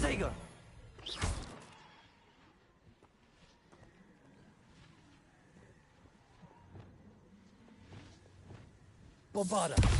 Tiger! Bombarda!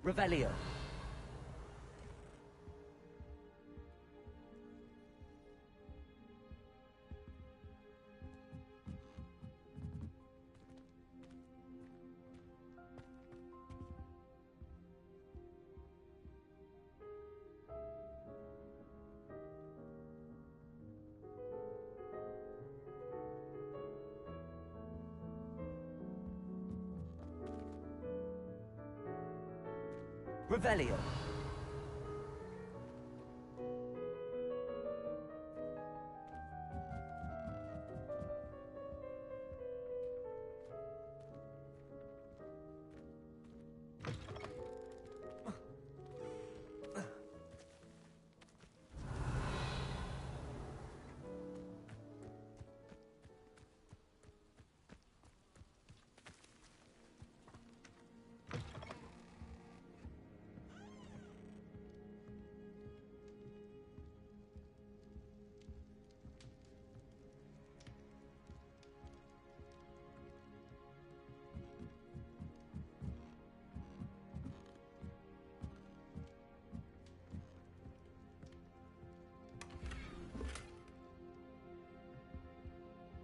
Revelio. Revelio.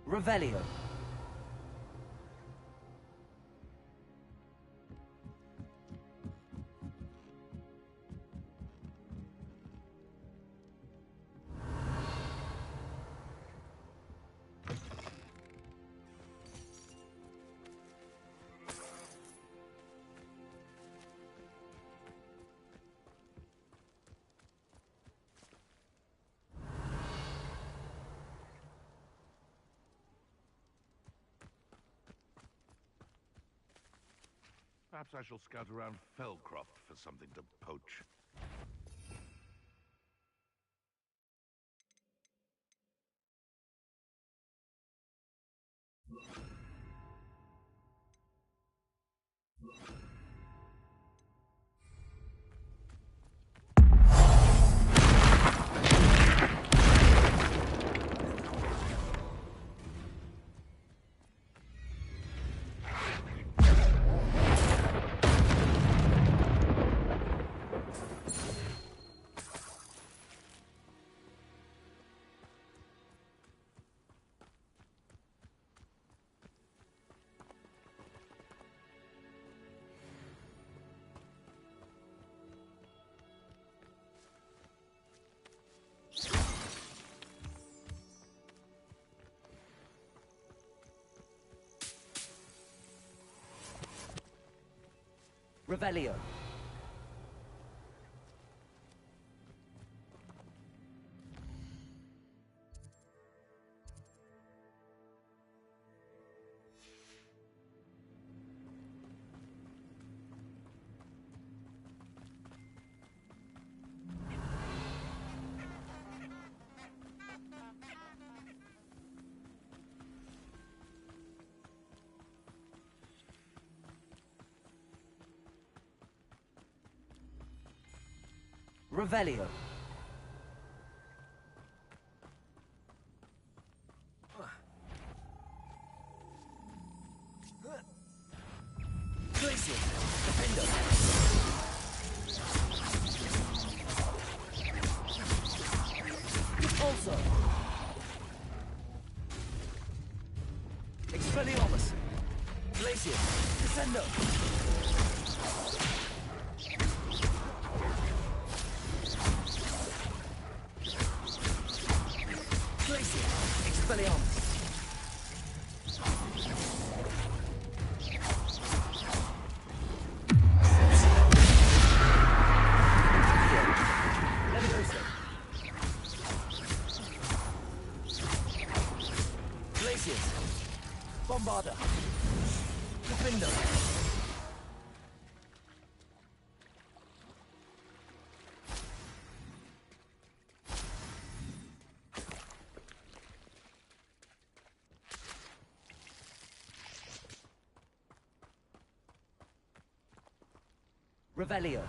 Revelio. Perhaps I shall scout around Fellcroft for something to poach. Revelio. Revelio. Glacier. Defender. Also. Expelliarmus. Glacier. Descendo. Expelliarmus. Leviosa. Glaciers. Bombarda. Defender. Revelio.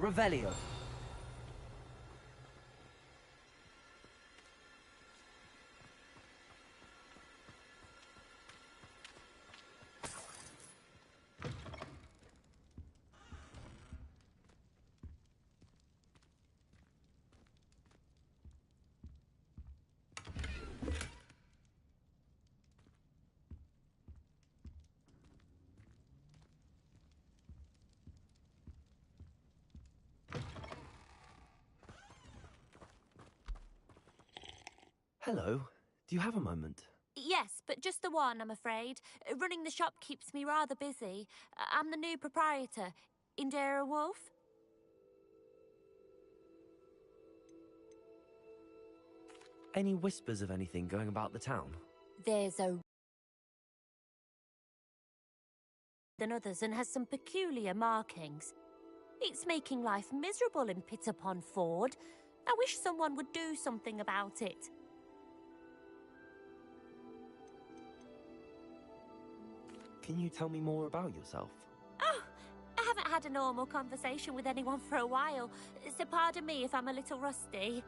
Revelio. Hello. Do you have a moment? Yes, but just the one, I'm afraid. Running the shop keeps me rather busy. I'm the new proprietor, Indira Wolf. Any whispers of anything going about the town? There's a than others and has some peculiar markings. It's making life miserable in Pitterpond Ford. I wish someone would do something about it. Can you tell me more about yourself? Oh, I haven't had a normal conversation with anyone for a while, so pardon me if I'm a little rusty.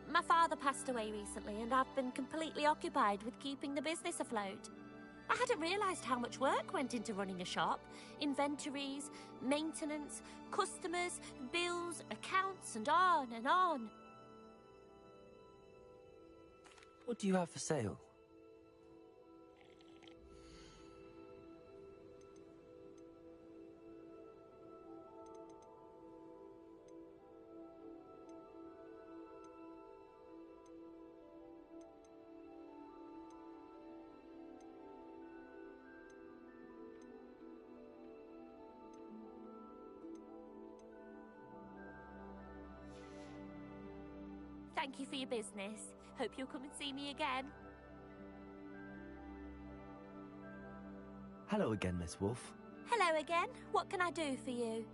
My father passed away recently and I've been completely occupied with keeping the business afloat. I hadn't realised how much work went into running a shop. Inventories, maintenance, customers, bills, accounts, and on and on. What do you have for sale? Thank you for your business. Hope you'll come and see me again. Hello again, Miss Wolf. Hello again. What can I do for you?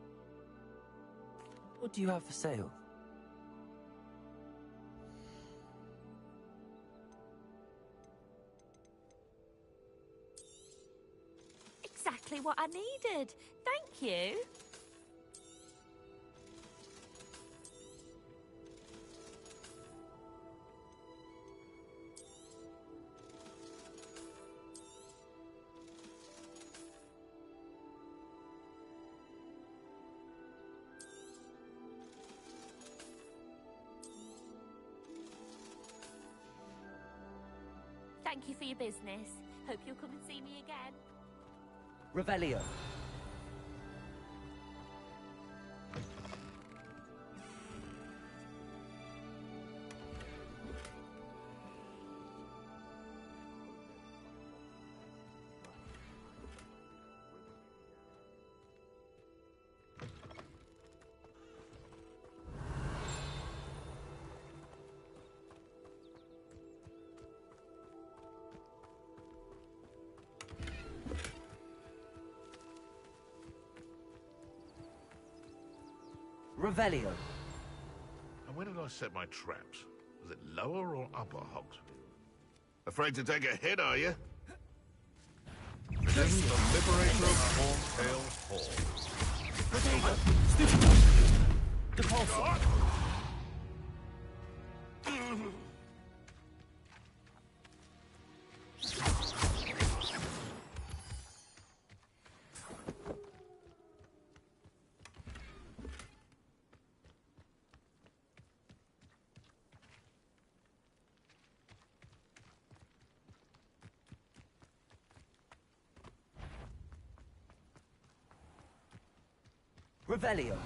What do you have for sale? Exactly what I needed. Thank you. Thank you for your business. Hope you'll come and see me again. Revelio. Revelio. And where did I set my traps? Was it lower or upper Hogsmeade? Afraid to take a hit, are you? This is the Liberator of Horntail Hall. Depulso. Revelio.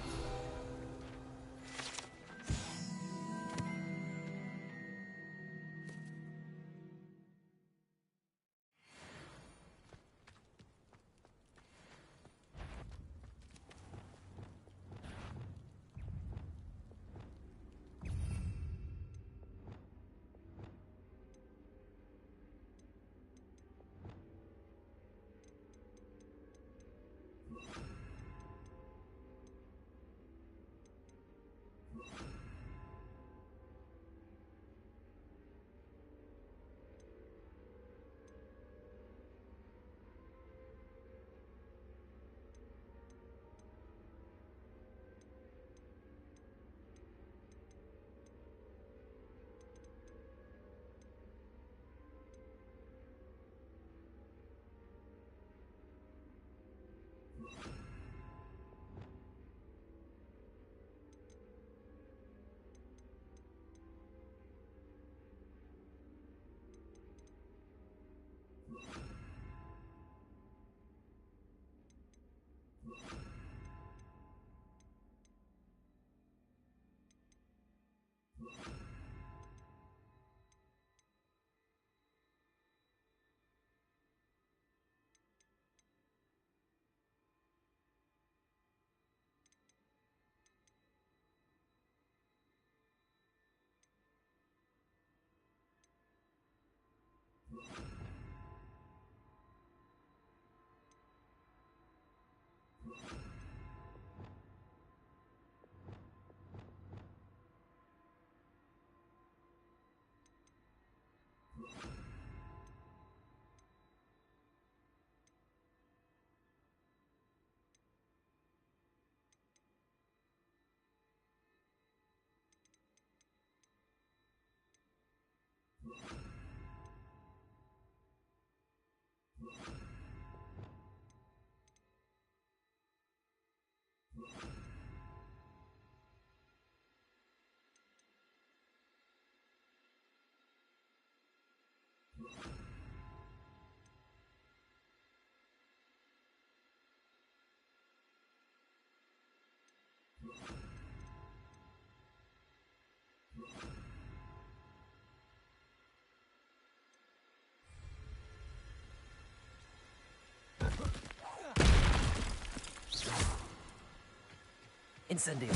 Incendio.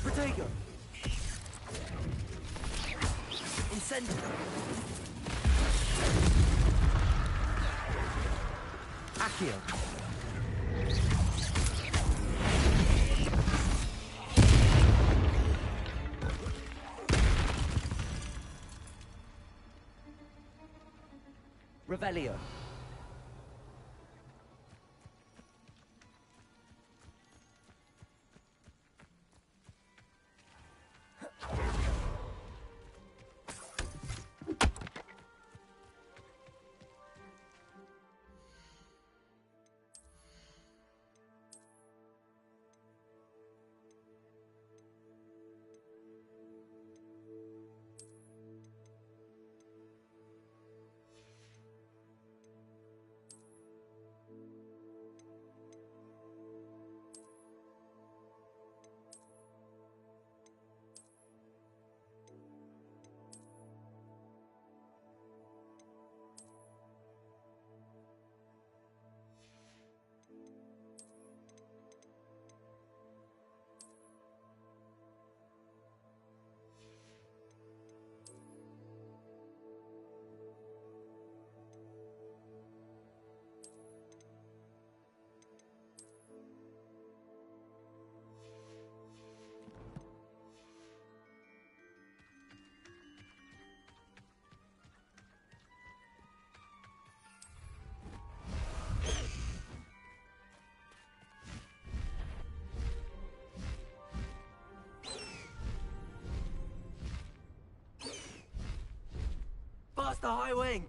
Protego. Incendio. Accio. Revelio. High wing!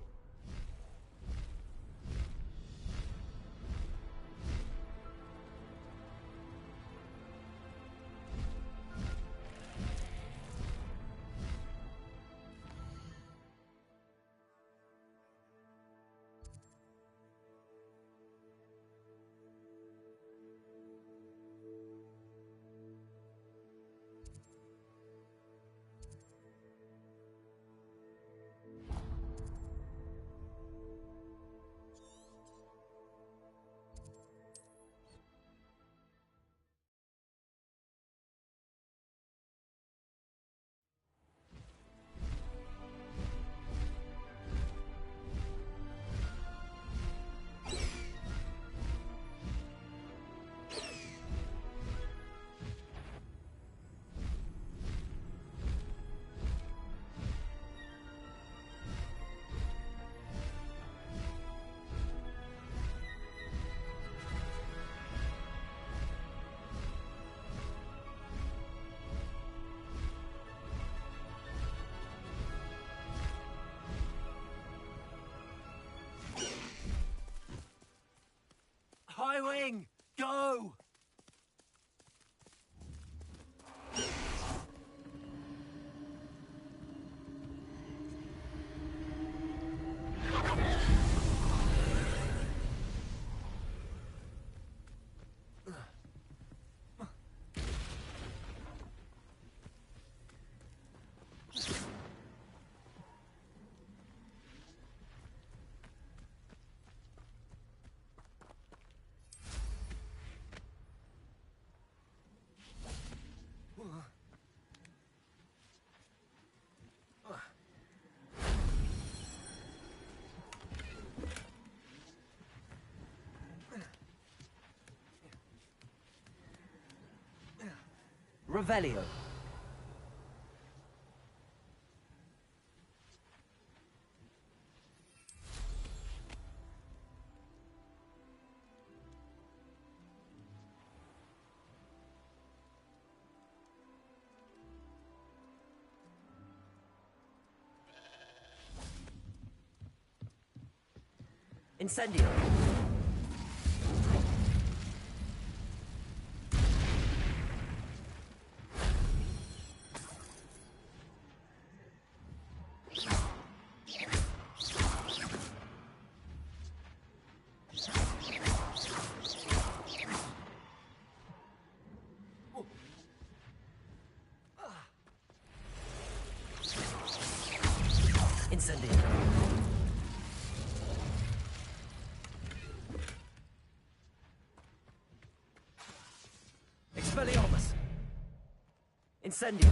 High wing! Go! Revelio. Incendio. Incendio. Expelliarmus. Incendio.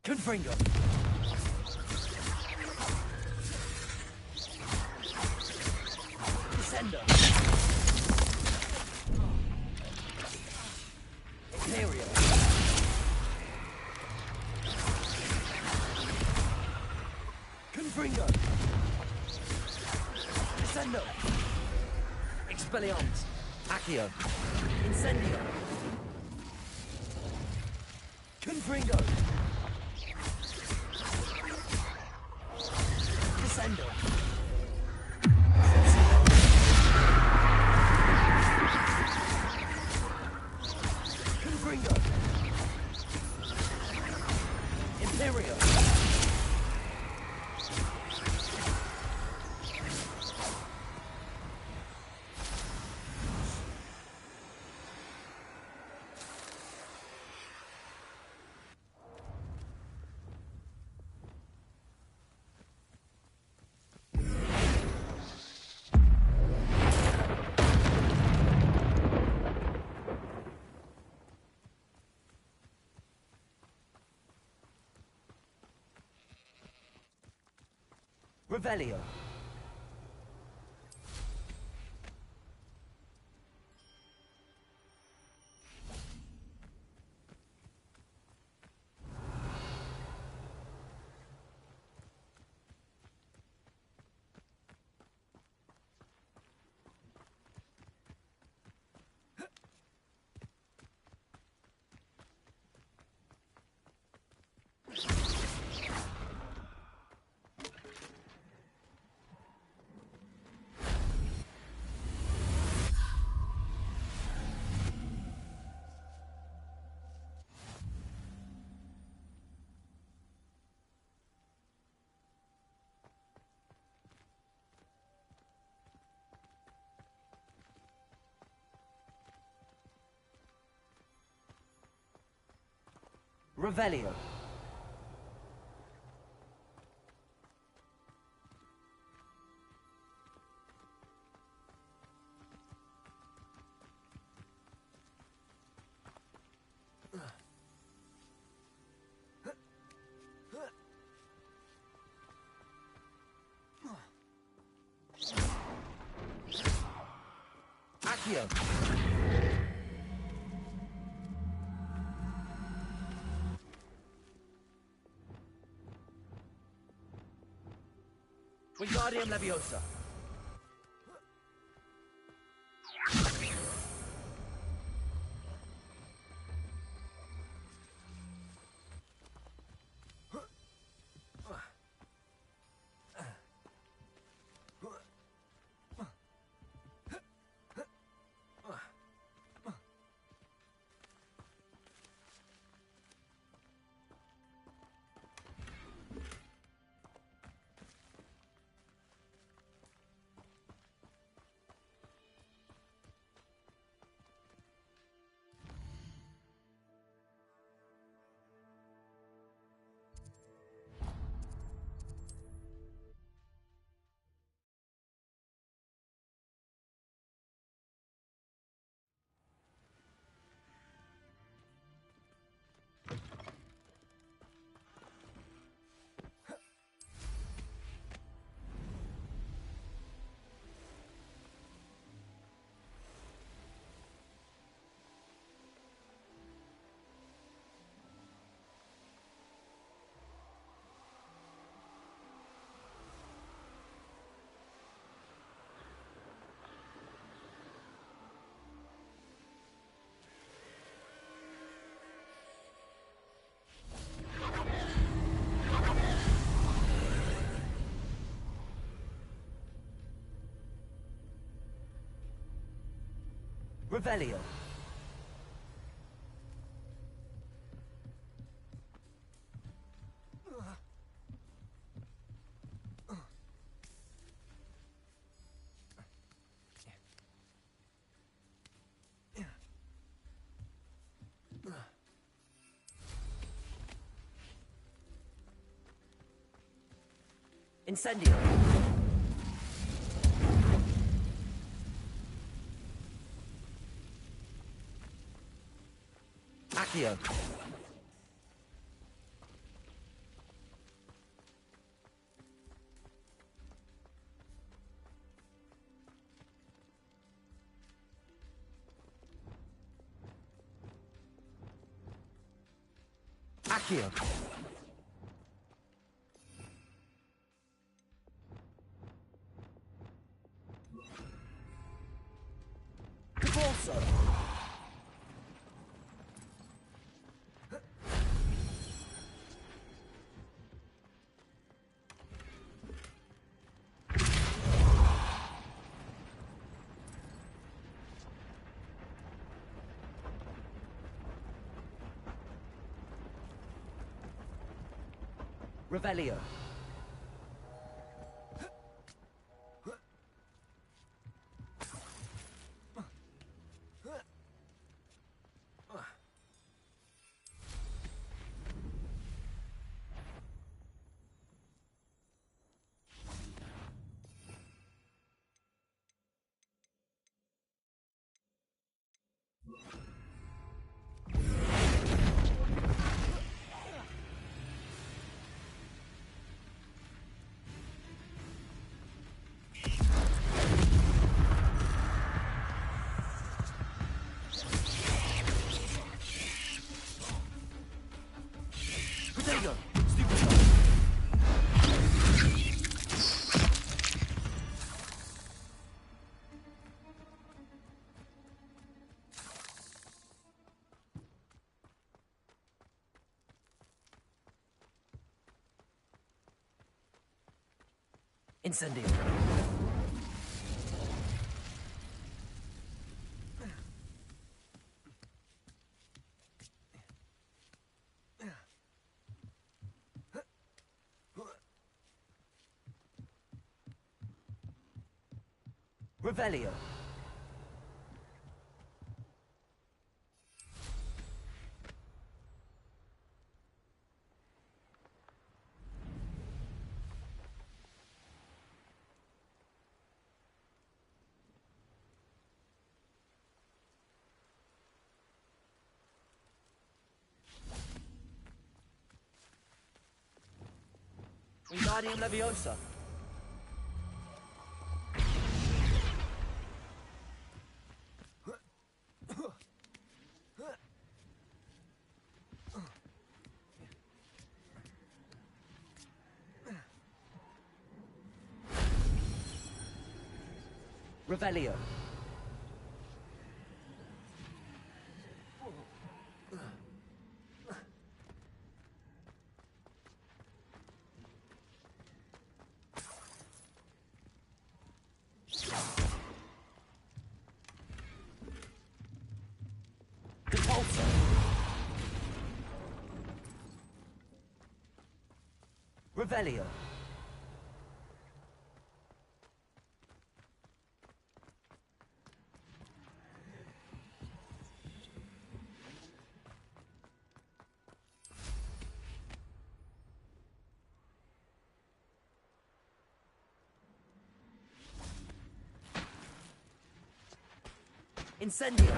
Confringo. Descendo. Imperial. Confringo. Descendo. Expelliarmus. Accio. Incendio. Confringo. Descendo. Confringo. Imperial. Revelio. Revelio. Accio. Wingardium Leviosa. Revelio. Incendio. Accio. Accio. Cabalso. Revelio. Potato. Stupid. Incendio. Revelio. Wingardium Leviosa. Revelio. Compulso. Revelio. Incendio.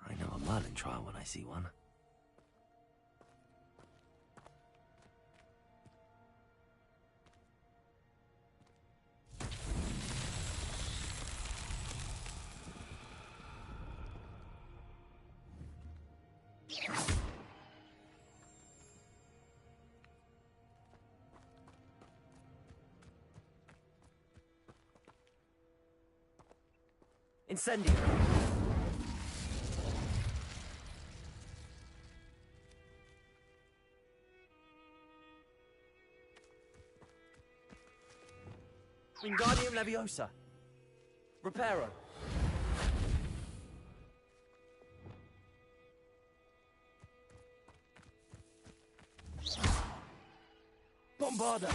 I know a Merlin trial when I see one. Incendio. Wingardium Leviosa. Reparo. Bombarda.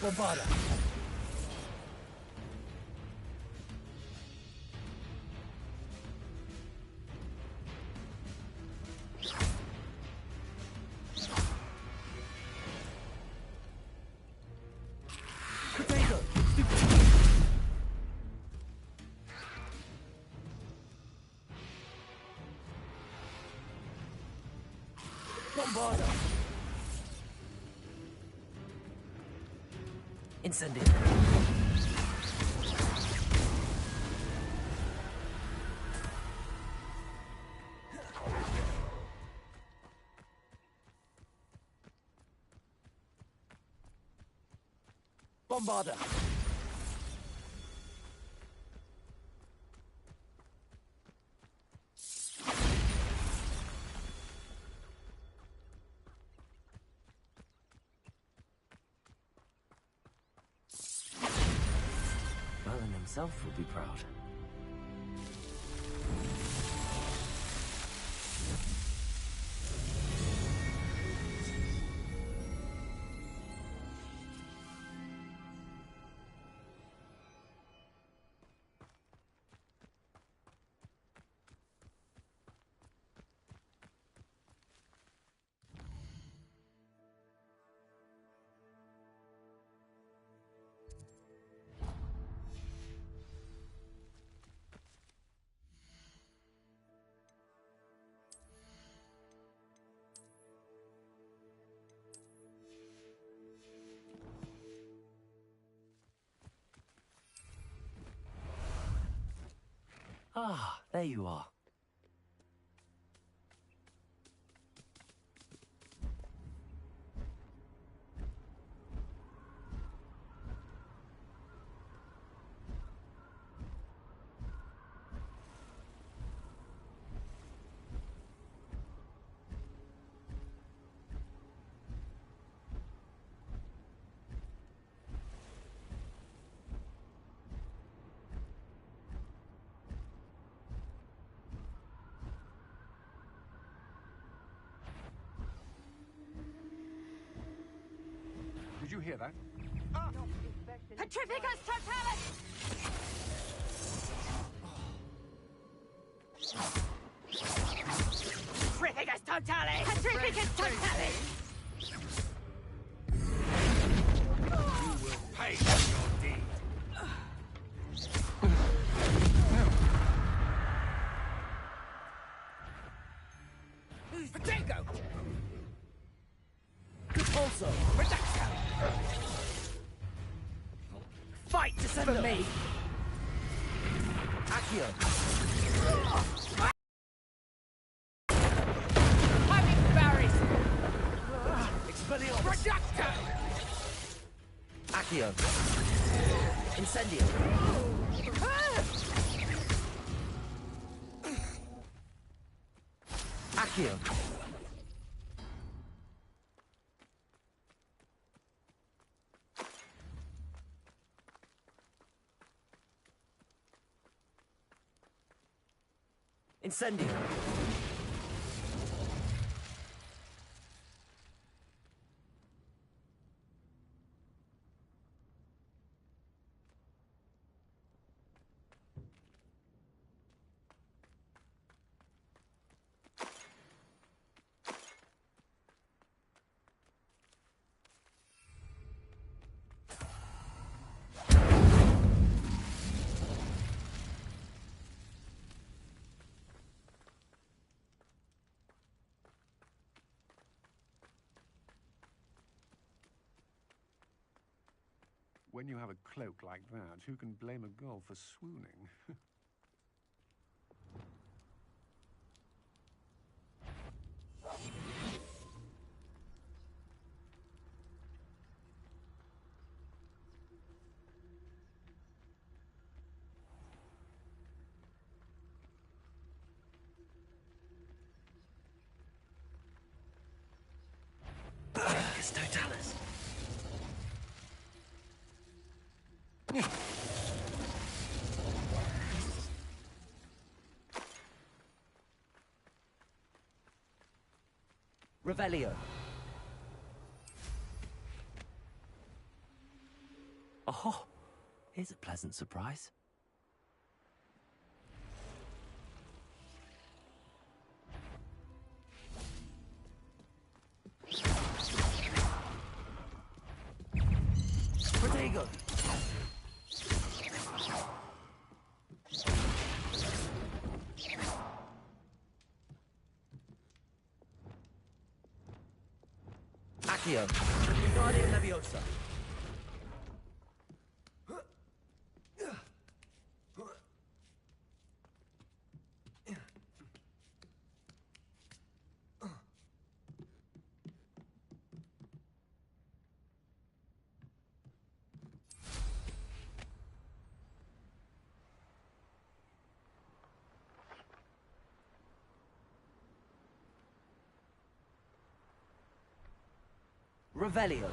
Bombarda. Potato. Bombarda. Incendio. Bombarda. Merlin himself will be proud. Ah, there you are. Did you hear that? Petrificus totalis! Petrificus totalis! Petrificus totalis! You will pay for your deed. Potato! Also, fight Descendo! For me! Accio! Having Barry's! Expelliarmus! Reducto! Accio! Incendio! Accio! Incendio! When you have a cloak like that, who can blame a girl for swooning? Petrificus totalis. Revelio. Oh, here's a pleasant surprise. Protego. Accio. Guardian Leviosa. Revelio.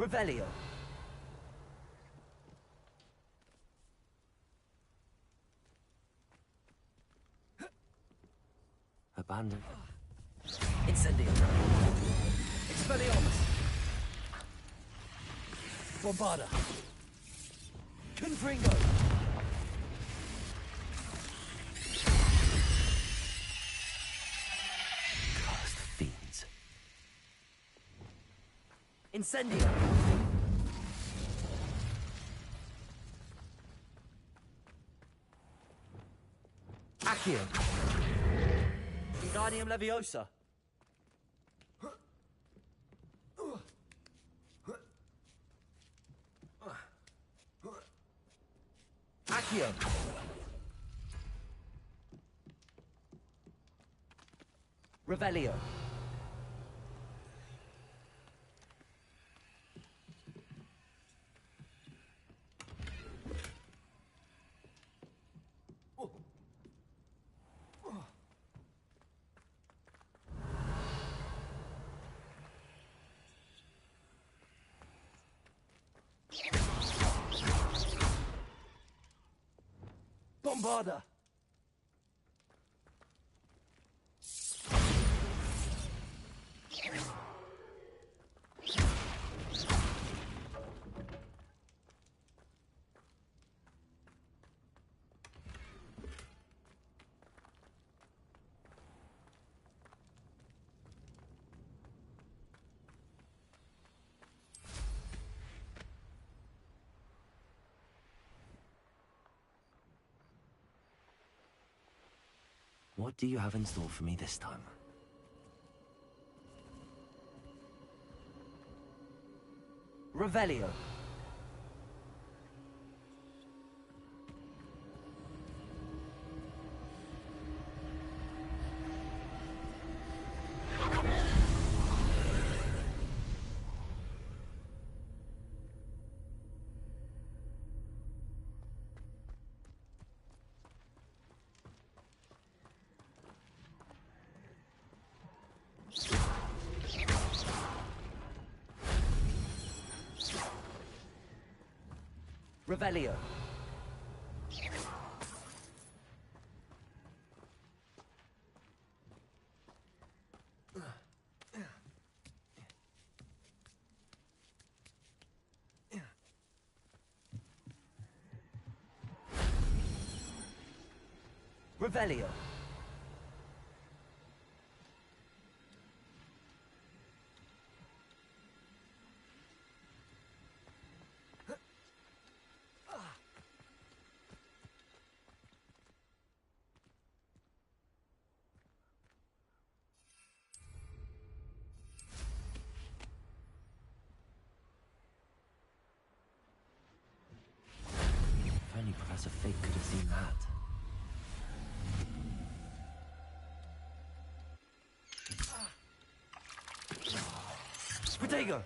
Revelio. Abandon. Incendio. Expelliarmus. Bombarda. Confringo. Cursed fiends. Incendio. Accio. Wingardium Leviosa. Accio. Revelio. Bombarda. What do you have in store for me this time? Revelio. Revelio. Revelio. If only Professor Fig could have seen that. Protego.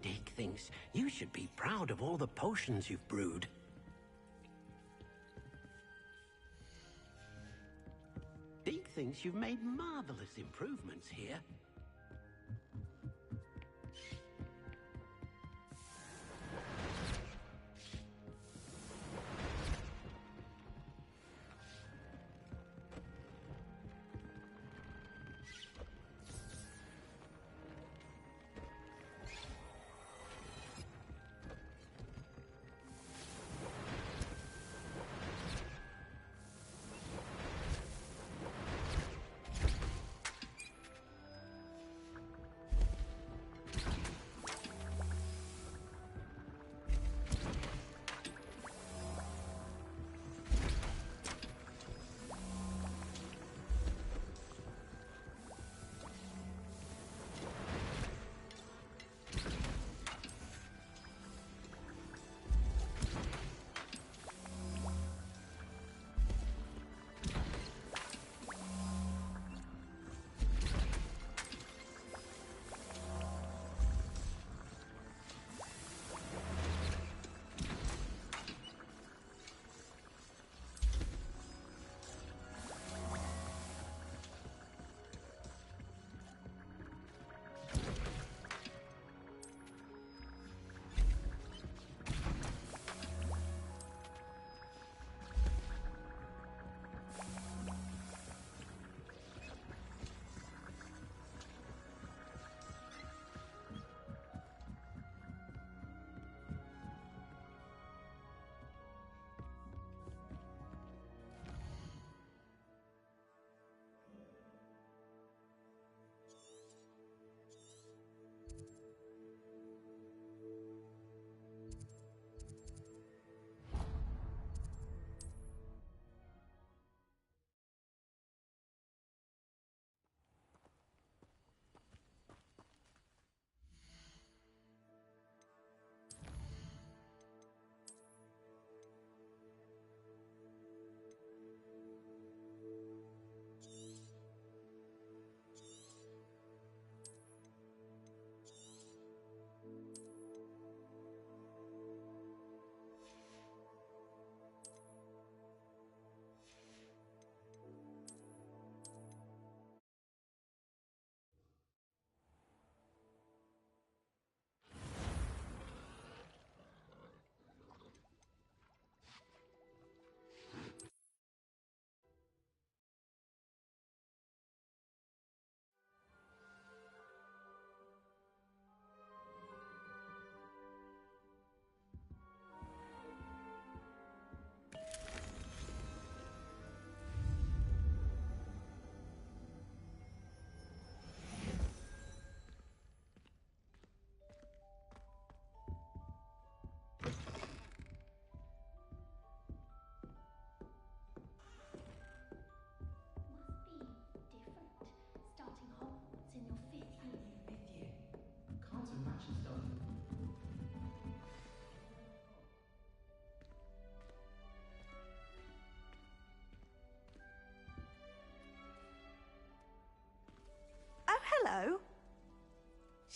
Dick thinks you should be proud of all the potions you've brewed. Dick thinks you've made marvelous improvements here.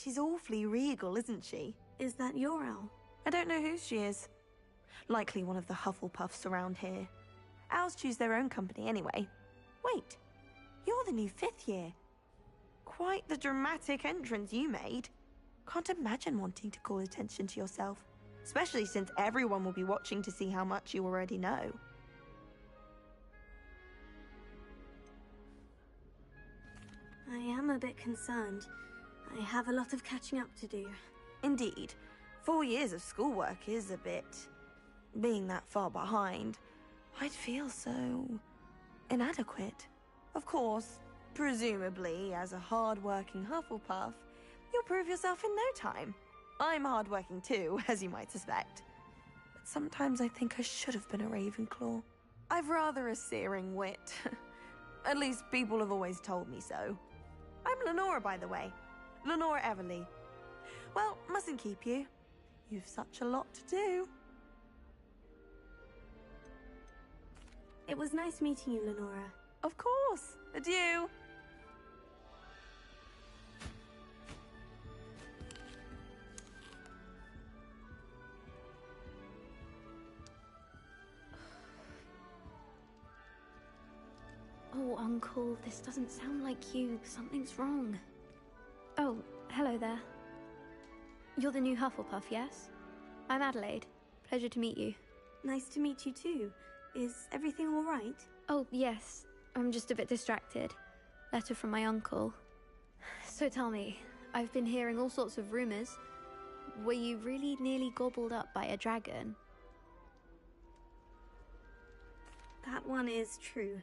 She's awfully regal, isn't she? Is that your owl? I don't know who she is. Likely one of the Hufflepuffs around here. Owls choose their own company anyway. Wait, you're the new 5th year. Quite the dramatic entrance you made. Can't imagine wanting to call attention to yourself, especially since everyone will be watching to see how much you already know. I am a bit concerned. I have a lot of catching up to do. Indeed. 4 years of schoolwork is a bit... Being that far behind, I'd feel so... inadequate. Of course, presumably, as a hard-working Hufflepuff, you'll prove yourself in no time. I'm hard-working too, as you might suspect. But sometimes I think I should have been a Ravenclaw. I've rather a searing wit. At least people have always told me so. I'm Lenora, by the way. Lenora Everly. Well, mustn't keep you. You've such a lot to do. It was nice meeting you, Lenora. Of course. Adieu. Oh, Uncle, this doesn't sound like you. Something's wrong. Oh, hello there. You're the new Hufflepuff, yes? I'm Adelaide. Pleasure to meet you. Nice to meet you too. Is everything all right? Oh, yes. I'm just a bit distracted. Letter from my uncle. So tell me, I've been hearing all sorts of rumors. Were you really nearly gobbled up by a dragon? That one is true.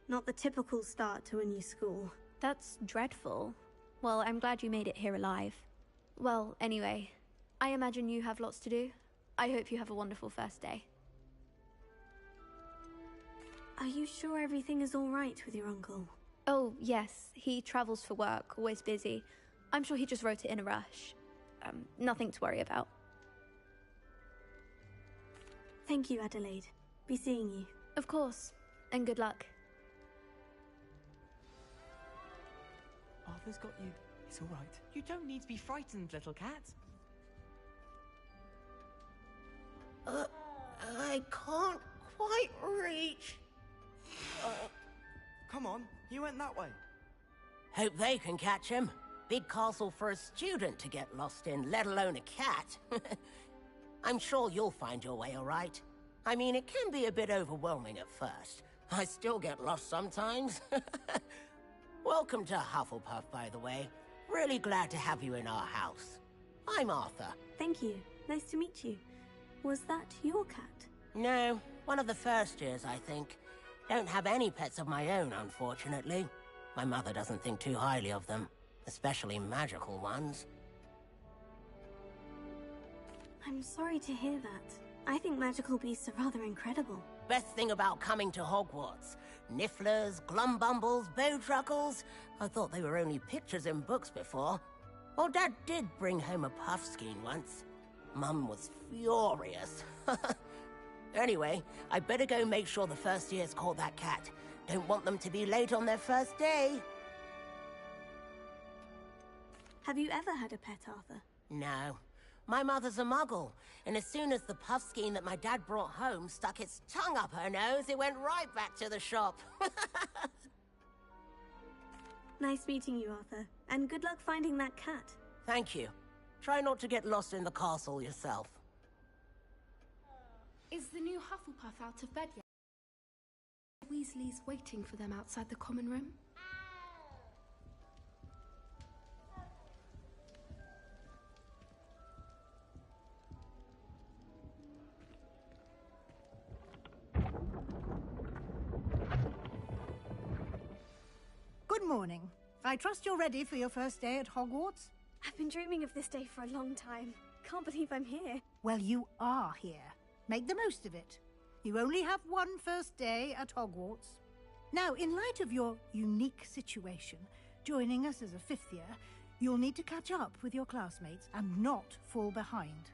Not the typical start to a new school. That's dreadful. Well, I'm glad you made it here alive. Well, anyway, I imagine you have lots to do. I hope you have a wonderful first day. Are you sure everything is all right with your uncle? Oh, yes. He travels for work, always busy. I'm sure he just wrote it in a rush. Nothing to worry about. Thank you, Adelaide. Be seeing you. Of course. And good luck. Arthur's got you. It's all right. You don't need to be frightened, little cat. I can't quite reach. Come on, he went that way. Hope they can catch him. Big castle for a student to get lost in, let alone a cat. I'm sure you'll find your way all right. I mean, it can be a bit overwhelming at first. I still get lost sometimes. Welcome to Hufflepuff, by the way. Really glad to have you in our house. I'm Arthur. Thank you. Nice to meet you. Was that your cat? No, one of the first years, I think. Don't have any pets of my own, unfortunately. My mother doesn't think too highly of them, especially magical ones. I'm sorry to hear that. I think magical beasts are rather incredible. Best thing about coming to Hogwarts. Nifflers, glumbumbles, bowtruckles. I thought they were only pictures in books before. Well, Dad did bring home a puffskein once. Mum was furious. Anyway, I better go make sure the first years caught that cat. Don't want them to be late on their first day. Have you ever had a pet, Arthur? No. My mother's a muggle, and as soon as the puffskein that my dad brought home stuck its tongue up her nose, it went right back to the shop. Nice meeting you, Arthur. And good luck finding that cat. Thank you. Try not to get lost in the castle yourself. Is the new Hufflepuff out of bed yet? Weasley's waiting for them outside the common room. Good morning. I trust you're ready for your first day at Hogwarts? I've been dreaming of this day for a long time. Can't believe I'm here. Well, you are here. Make the most of it. You only have one first day at Hogwarts. Now, in light of your unique situation, joining us as a fifth year, you'll need to catch up with your classmates and not fall behind.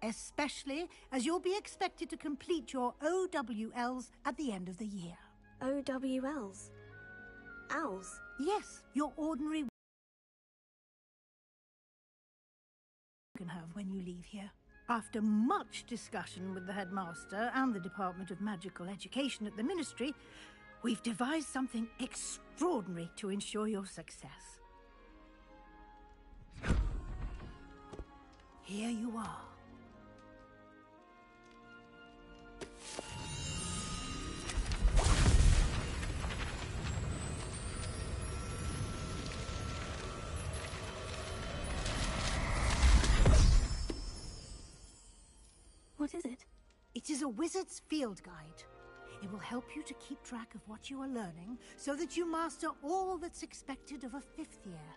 Especially as you'll be expected to complete your OWLs at the end of the year. OWLs? Owls? Yes, your ordinary can have when you leave here. After much discussion with the headmaster and the Department of Magical Education at the Ministry, we've devised something extraordinary to ensure your success. Here you are. What is it? It is a wizard's field guide. It will help you to keep track of what you are learning so that you master all that's expected of a 5th year.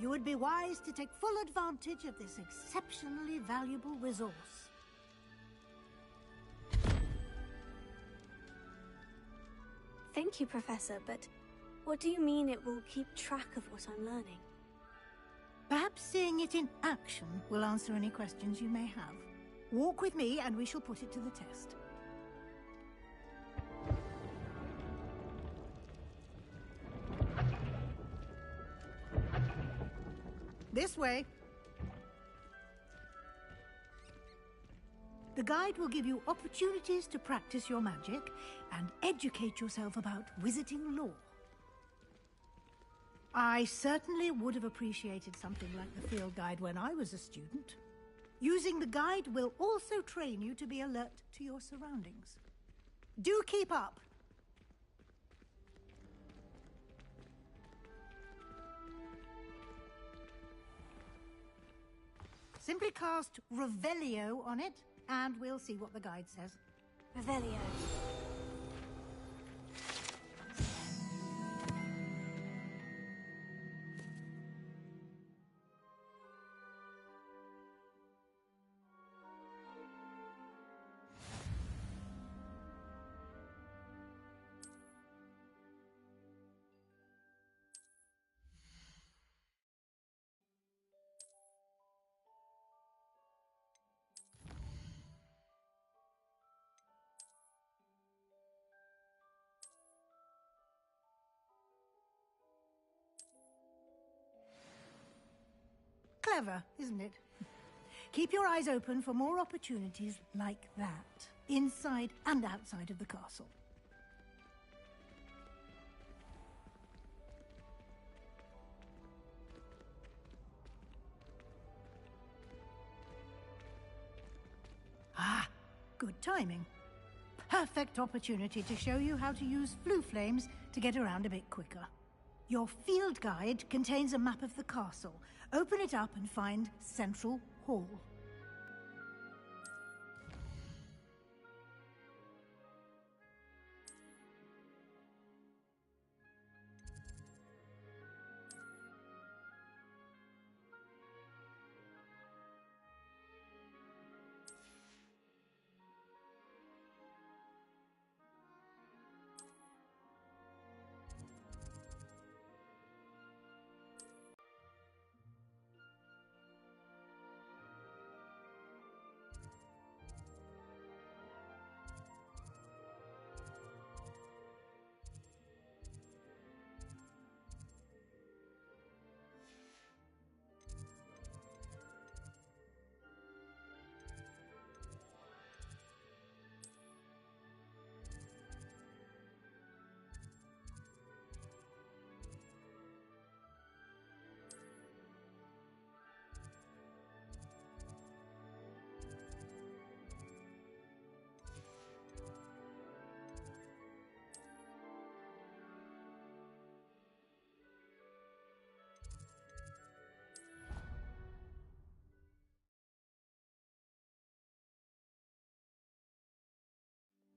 You would be wise to take full advantage of this exceptionally valuable resource. Thank you, Professor, but what do you mean it will keep track of what I'm learning? Perhaps seeing it in action will answer any questions you may have. Walk with me and we shall put it to the test. This way. The guide will give you opportunities to practice your magic and educate yourself about wizarding lore. I certainly would have appreciated something like the field guide when I was a student. Using the guide will also train you to be alert to your surroundings. Do keep up! Simply cast Revelio on it, and we'll see what the guide says. Revelio. Clever, isn't it? Keep your eyes open for more opportunities like that, inside and outside of the castle. Ah, good timing. Perfect opportunity to show you how to use flue flames to get around a bit quicker. Your field guide contains a map of the castle. Open it up and find Central Hall.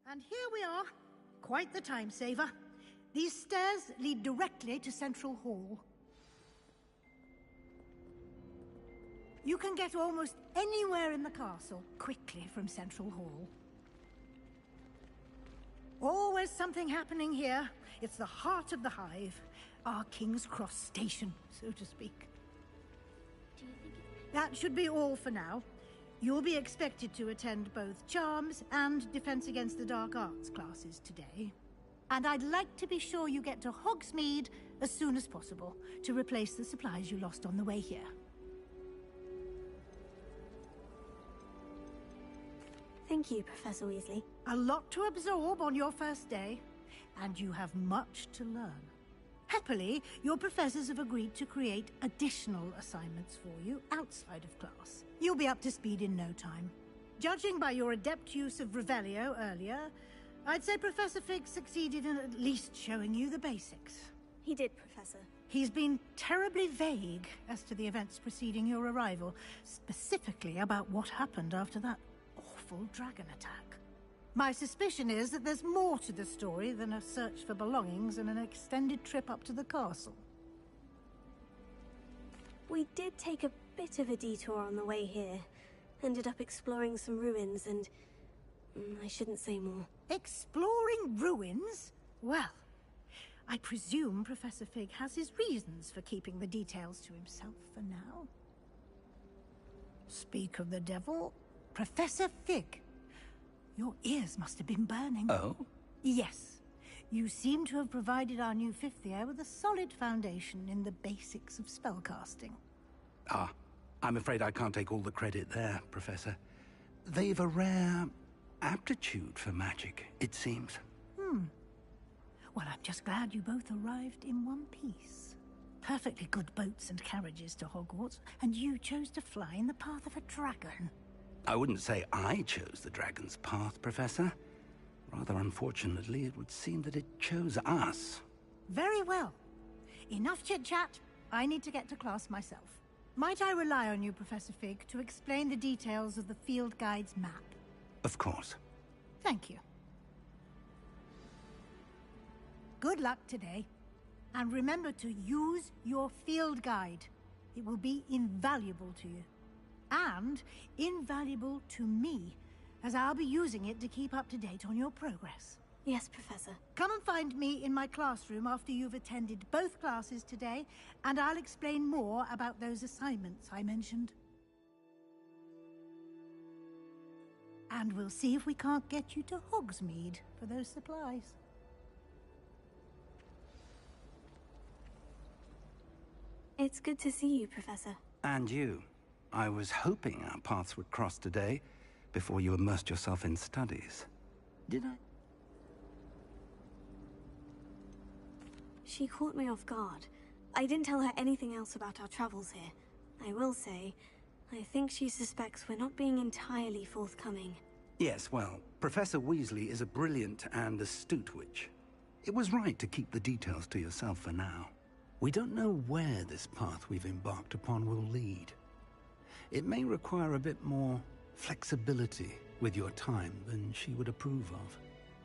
And here we are. Quite the time saver. These stairs lead directly to Central Hall. You can get almost anywhere in the castle quickly from Central Hall. Always something happening here. It's the heart of the hive. Our King's Cross station, so to speak. That should be all for now. You'll be expected to attend both Charms and Defense Against the Dark Arts classes today. And I'd like to be sure you get to Hogsmeade as soon as possible to replace the supplies you lost on the way here. Thank you, Professor Weasley. A lot to absorb on your first day, and you have much to learn. Happily, your professors have agreed to create additional assignments for you outside of class. You'll be up to speed in no time. Judging by your adept use of Revelio earlier, I'd say Professor Fig succeeded in at least showing you the basics. He did, Professor. He's been terribly vague as to the events preceding your arrival, specifically about what happened after that awful dragon attack. My suspicion is that there's more to the story than a search for belongings and an extended trip up to the castle. We did take a bit of a detour on the way here. Ended up exploring some ruins and... I shouldn't say more. Exploring ruins? Well, I presume Professor Fig has his reasons for keeping the details to himself for now. Speak of the devil, Professor Fig. Your ears must have been burning. Oh? Yes. You seem to have provided our new fifth year with a solid foundation in the basics of spellcasting. Ah, I'm afraid I can't take all the credit there, Professor. They've a rare aptitude for magic, it seems. Well, I'm just glad you both arrived in one piece. Perfectly good boats and carriages to Hogwarts, and you chose to fly in the path of a dragon. I wouldn't say I chose the dragon's path, Professor. Rather unfortunately, it would seem that it chose us. Very well. Enough chit-chat. I need to get to class myself. Might I rely on you, Professor Fig, to explain the details of the field guide's map? Of course. Thank you. Good luck today. And remember to use your field guide. It will be invaluable to you. And invaluable to me, as I'll be using it to keep up to date on your progress. Yes, Professor. Come and find me in my classroom after you've attended both classes today, and I'll explain more about those assignments I mentioned. And we'll see if we can't get you to Hogsmeade for those supplies. It's good to see you, Professor. And you. I was hoping our paths would cross today, before you immersed yourself in studies. Did I? She caught me off guard. I didn't tell her anything else about our travels here. I will say, I think she suspects we're not being entirely forthcoming. Yes, well, Professor Weasley is a brilliant and astute witch. It was right to keep the details to yourself for now. We don't know where this path we've embarked upon will lead. It may require a bit more flexibility with your time than she would approve of.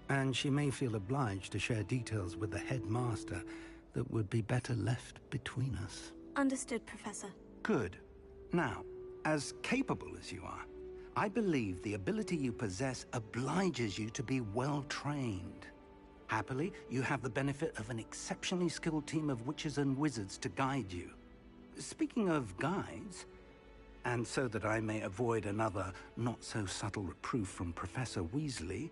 And she may feel obliged to share details with the headmaster that would be better left between us. Understood, Professor. Good. Now, as capable as you are, I believe the ability you possess obliges you to be well-trained. Happily, you have the benefit of an exceptionally skilled team of witches and wizards to guide you. Speaking of guides, and so that I may avoid another not-so-subtle reproof from Professor Weasley,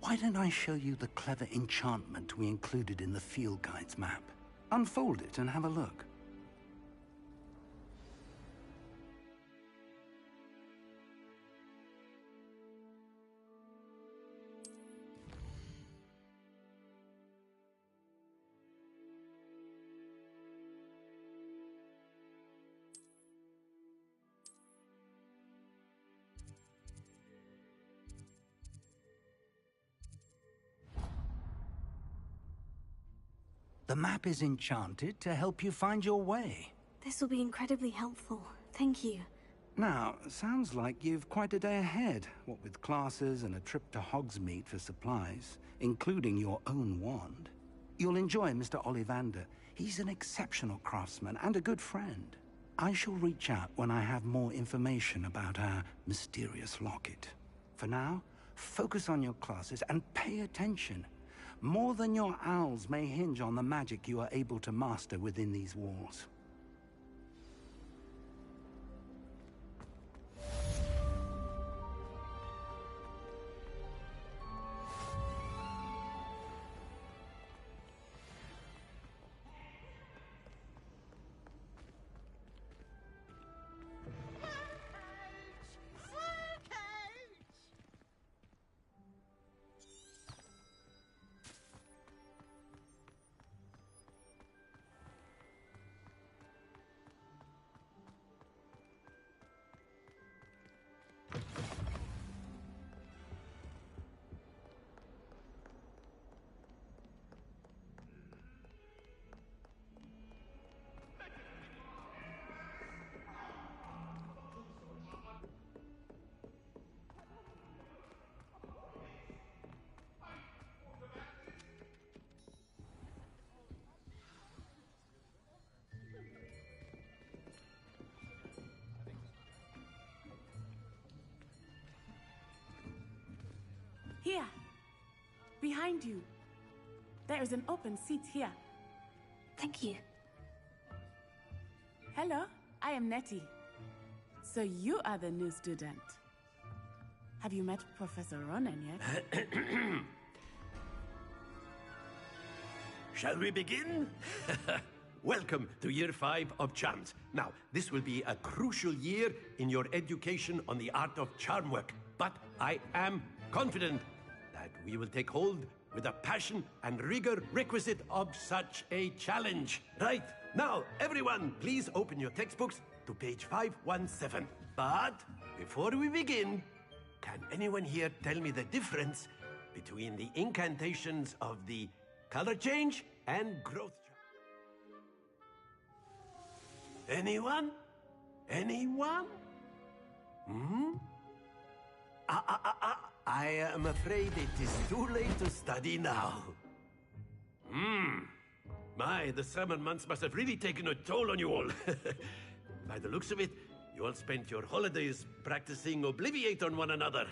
why don't I show you the clever enchantment we included in the field guide's map? Unfold it and have a look. The map is enchanted to help you find your way. This will be incredibly helpful. Thank you. Now, sounds like you've quite a day ahead, what with classes and a trip to Hogsmeade for supplies, including your own wand. You'll enjoy Mr. Ollivander. He's an exceptional craftsman and a good friend. I shall reach out when I have more information about our mysterious locket. For now, focus on your classes and pay attention. More than your owls may hinge on the magic you are able to master within these walls. Here. Behind you. There is an open seat here. Thank you. Hello, I am Nettie. So you are the new student. Have you met Professor Ronan yet? Shall we begin? Welcome to Year 5 of Charms. Now, this will be a crucial year in your education on the art of charm work. But I am confident that we will take hold with the passion and rigor requisite of such a challenge. Right, now, everyone, please open your textbooks to page 517. But before we begin, can anyone here tell me the difference between the incantations of the color change and growth chart? Anyone? Anyone? I am afraid it is too late to study now. My, the summer months must have really taken a toll on you all. By the looks of it, you all spent your holidays practicing Obliviate on one another.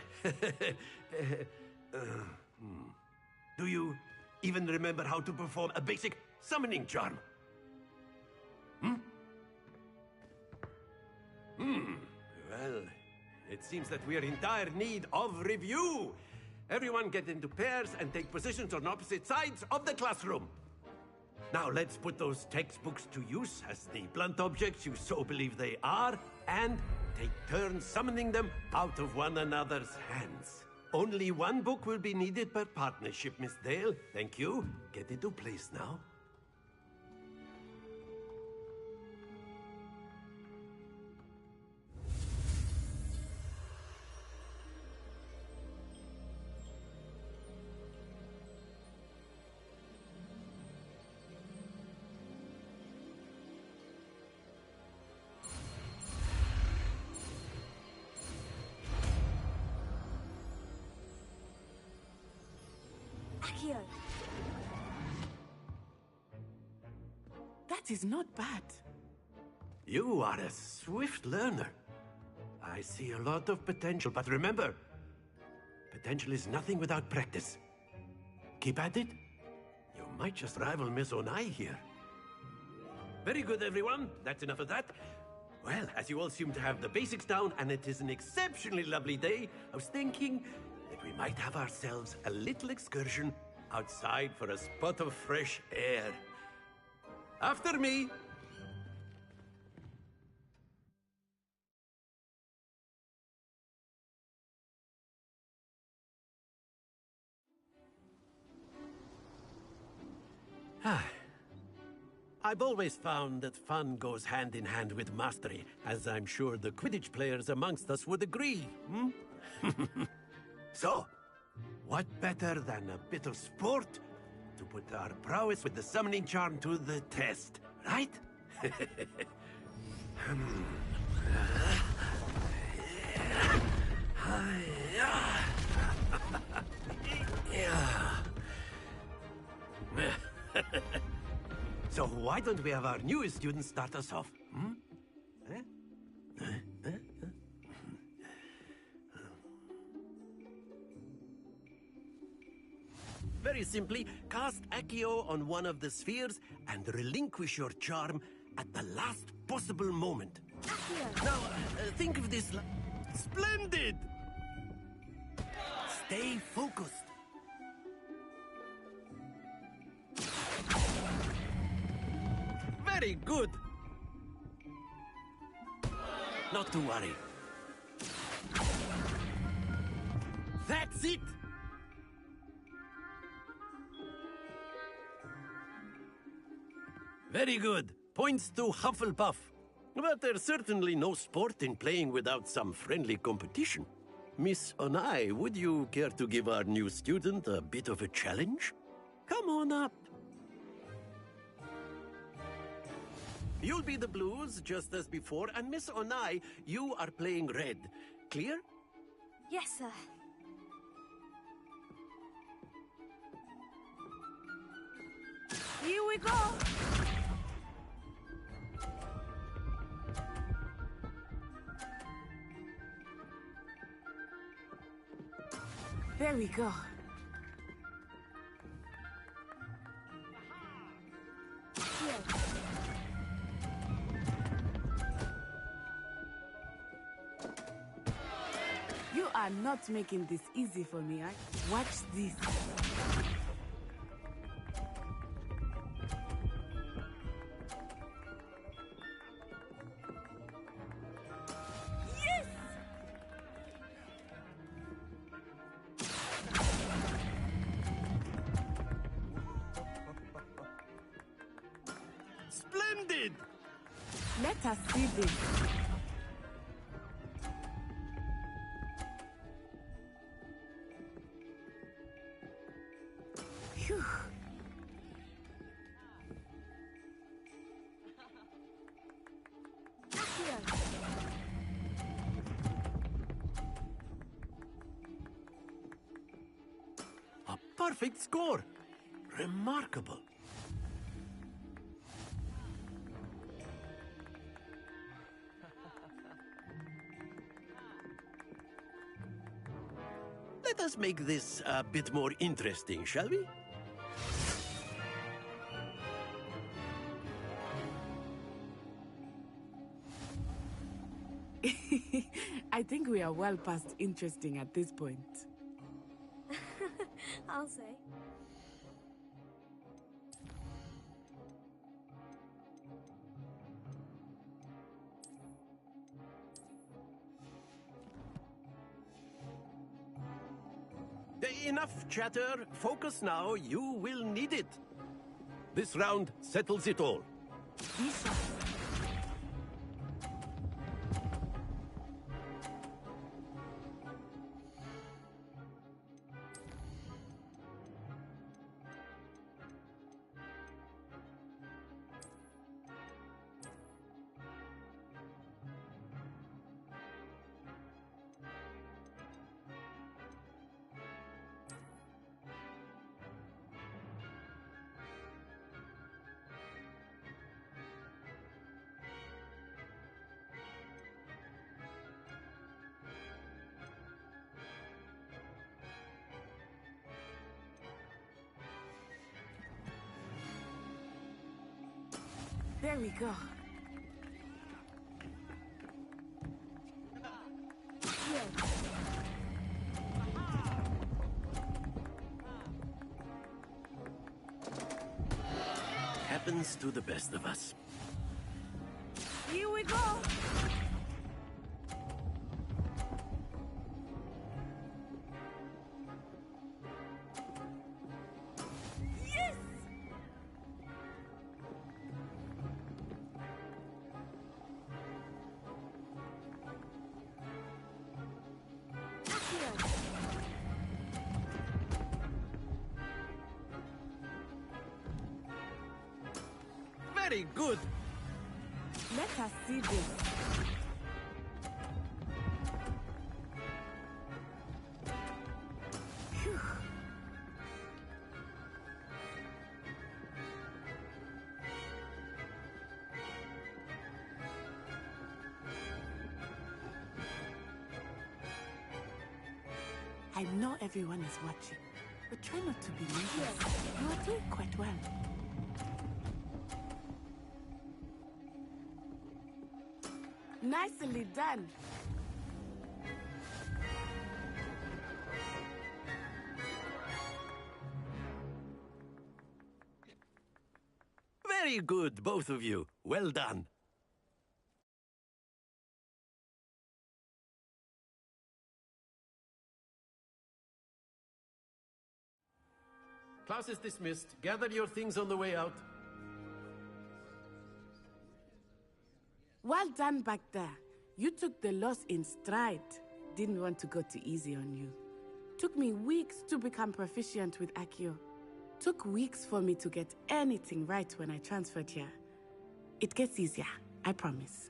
Do you even remember how to perform a basic summoning charm? Well, it seems that we are in dire need of review. Everyone get into pairs and take positions on opposite sides of the classroom. Now let's put those textbooks to use as the blunt objects you so believe they are, and take turns summoning them out of one another's hands. Only one book will be needed per partnership, Miss Dale. Thank you. Get into place now. That is not bad. You are a swift learner. I see a lot of potential, but remember, potential is nothing without practice. Keep at it. You might just rival Miss Onai here. Very good, everyone. That's enough of that. Well, as you all seem to have the basics down, and it is an exceptionally lovely day, I was thinking that we might have ourselves a little excursion outside for a spot of fresh air. After me. I've always found that fun goes hand in hand with mastery, as I'm sure the Quidditch players amongst us would agree. So, what better than a bit of sport to put our prowess with the summoning charm to the test, right? So why don't we have our newest student start us off? Very simply, cast Accio on one of the spheres and relinquish your charm at the last possible moment. Now, think of this splendid! Stay focused. Very good. Not to worry. That's it! Very good. Points to Hufflepuff. But there's certainly no sport in playing without some friendly competition. Miss Onai, would you care to give our new student a bit of a challenge? Come on up. You'll be the blues, just as before, and Miss Onai, you are playing red. Clear? Yes, sir. Here we go! There we go. You are not making this easy for me, eh? Watch this. Yes! Splendid! Let us see this. Phew. A perfect score. Remarkable. Let us make this a bit more interesting, shall we? I think we are well past interesting at this point. I'll say. Enough chatter. Focus now. You will need it. This round settles it all. There we go. Happens to the best of us. Here we go. Yes! Very good. Let us see this. Phew. I know everyone is watching, but try not to be nervous. You are doing quite well. Nicely done. Very good, both of you. Well done. Class is dismissed. Gather your things on the way out. Well done back there. You took the loss in stride. Didn't want to go too easy on you. Took me weeks to become proficient with Accio. Took weeks for me to get anything right when I transferred here. It gets easier, I promise.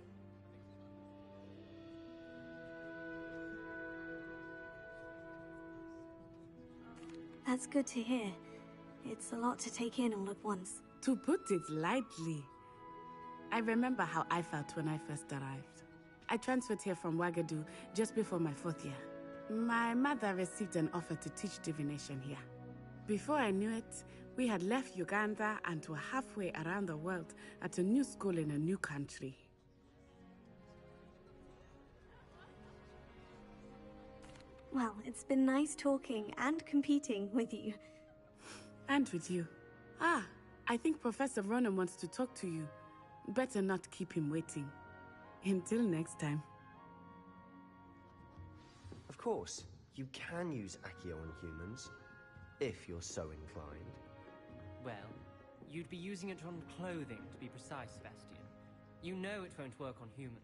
That's good to hear. It's a lot to take in all at once. To put it lightly, I remember how I felt when I first arrived. I transferred here from Wagadu just before my 4th year. My mother received an offer to teach divination here. Before I knew it, we had left Uganda and were halfway around the world at a new school in a new country. Well, it's been nice talking and competing with you. And with you. Ah, I think Professor Ronan wants to talk to you. Better not keep him waiting. Until next time. Of course, you can use Accio on humans, if you're so inclined. Well, you'd be using it on clothing, to be precise, Sebastian. You know it won't work on humans.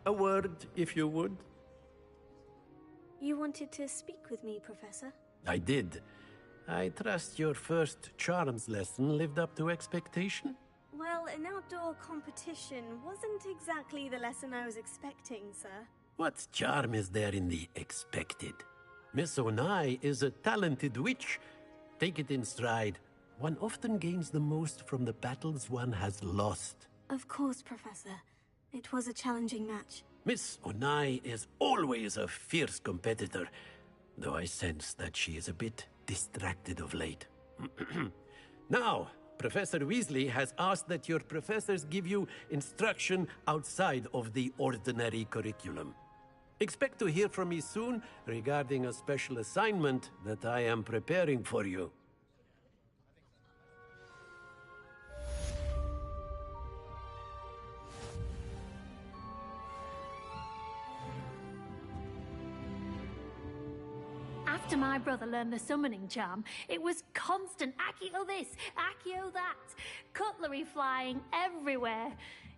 A word, if you would. You wanted to speak with me, Professor? I did. I trust your first charms lesson lived up to expectation? Well, an outdoor competition wasn't exactly the lesson I was expecting, sir. What charm is there in the expected? Miss Onai is a talented witch. Take it in stride. One often gains the most from the battles one has lost. Of course, Professor. It was a challenging match. Miss Onai is always a fierce competitor, though I sense that she is a bit distracted of late. Now, Professor Weasley has asked that your professors give you instruction outside of the ordinary curriculum. Expect to hear from me soon regarding a special assignment that I am preparing for you. After my brother learned the summoning charm, it was constant Accio this, Accio that. Cutlery flying everywhere.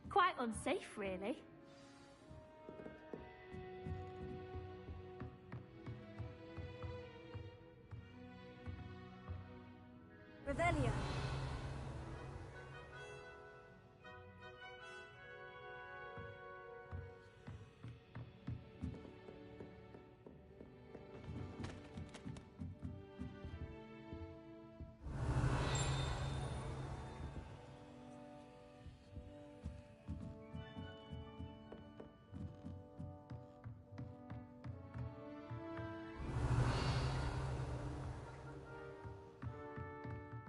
Quite unsafe, really. Revelio.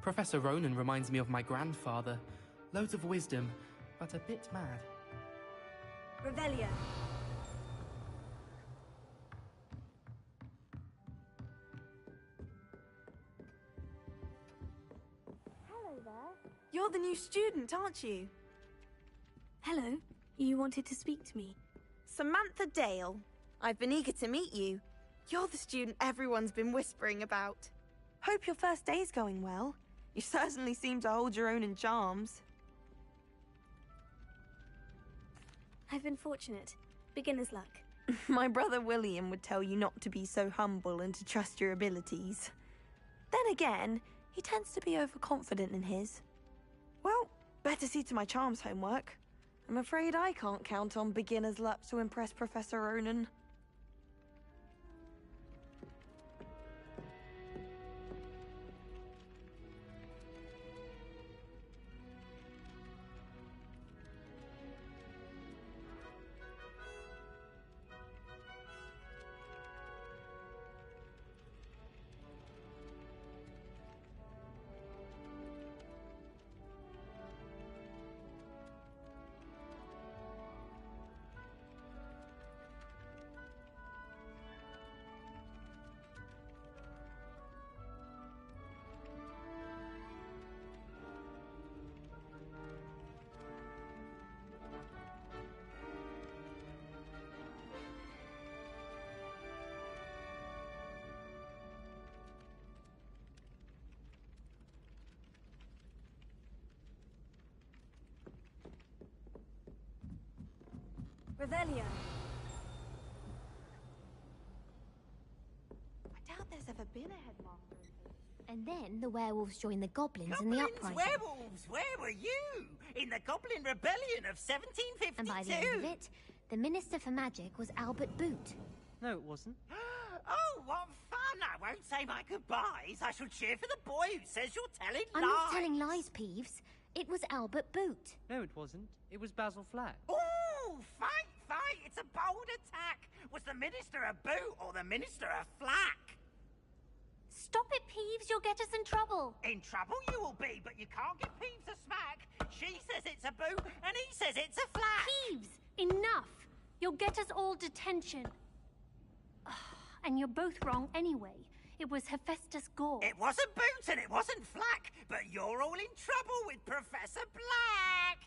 Professor Ronan reminds me of my grandfather. Loads of wisdom, but a bit mad. Revelio. Hello there. You're the new student, aren't you? Hello. You wanted to speak to me? Samantha Dale. I've been eager to meet you. You're the student everyone's been whispering about. Hope your first day's going well. You certainly seem to hold your own in charms. I've been fortunate. Beginner's luck. My brother William would tell you not to be so humble and to trust your abilities. Then again, he tends to be overconfident in his. Well, better see to my charms homework. I'm afraid I can't count on beginner's luck to impress Professor Ronan. Revelio. I doubt there's ever been a headmaster. And then the werewolves joined the goblins in the uprising. Werewolves, where were you? In the Goblin Rebellion of 1752. And by the end of it, the Minister for Magic was Albert Boot. No, it wasn't. Oh, what fun! I won't say my goodbyes. I shall cheer for the boy who says you're telling lies. I'm not telling lies, Peeves. It was Albert Boot. No, it wasn't. It was Basil Flack. Ooh, fight, fight! It's a bold attack! Was the Minister a boot or the Minister a flack? Stop it, Peeves. You'll get us in trouble. In trouble you will be, but you can't give Peeves a smack. She says it's a boot, and he says it's a flack. Peeves, enough. You'll get us all detention. And you're both wrong anyway. It was Hephaestus Gore. It wasn't boot and it wasn't flack, but you're all in trouble with Professor Black.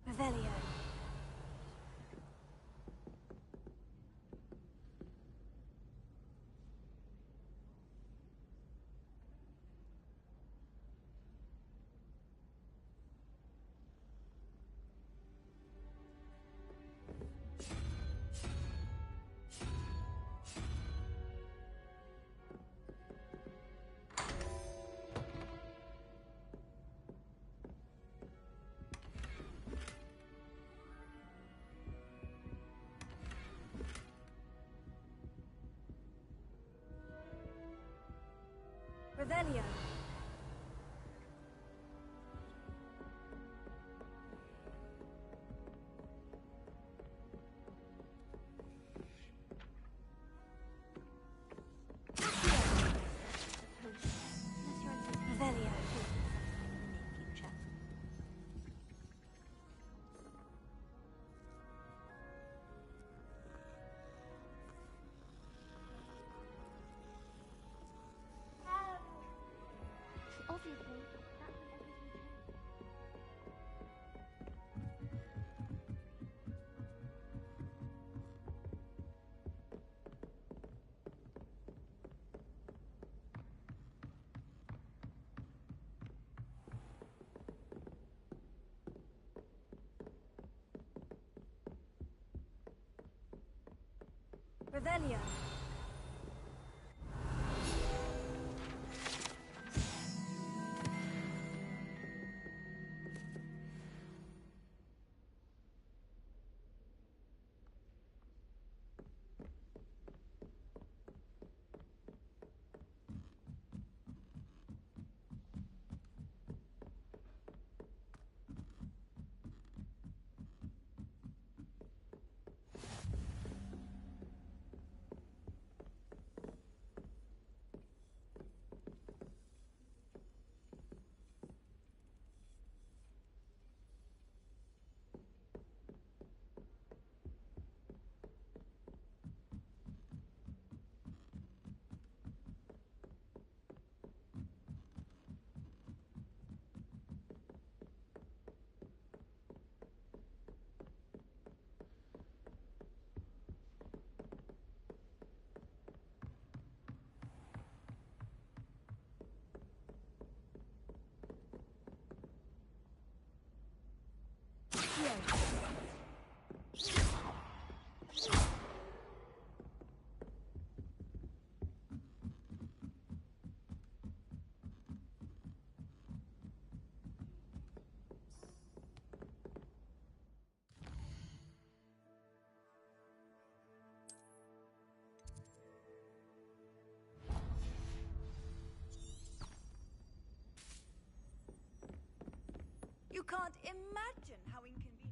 Revelio. Revelio. Revelio. Obviously, Revelio. You can't imagine how inconvenient.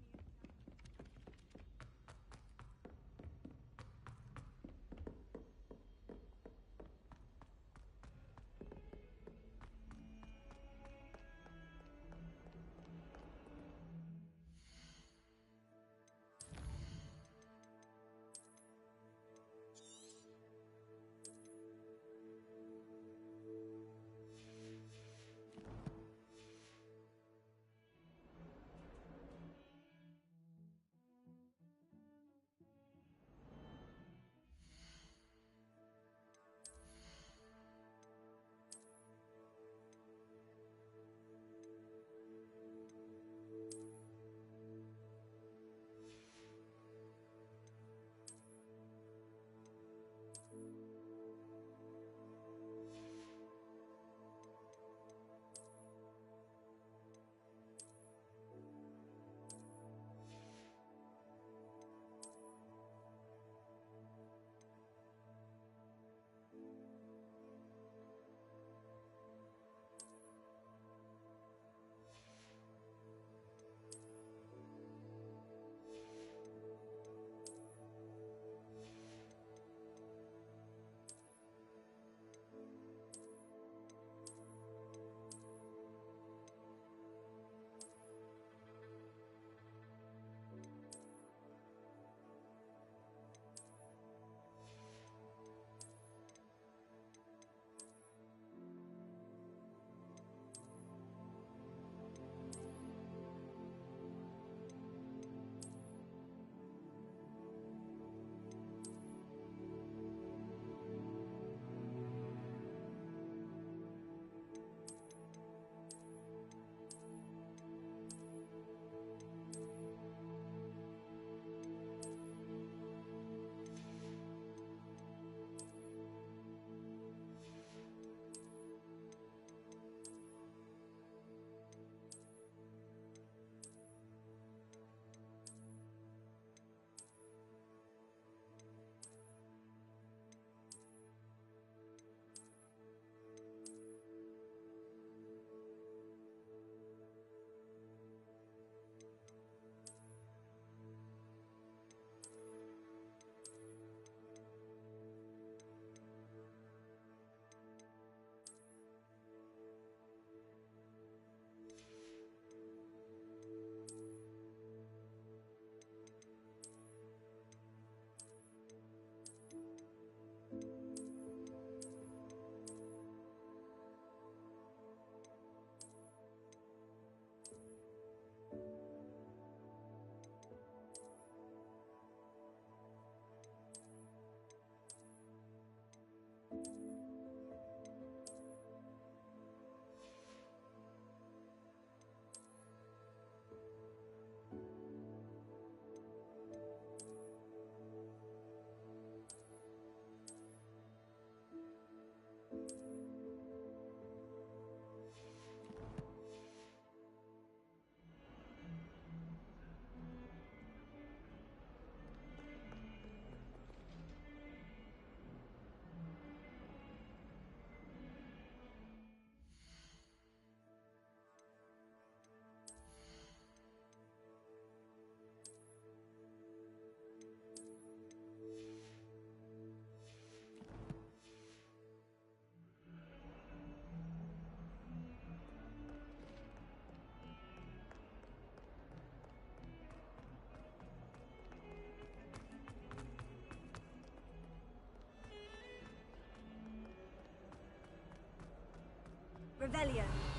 Revelio.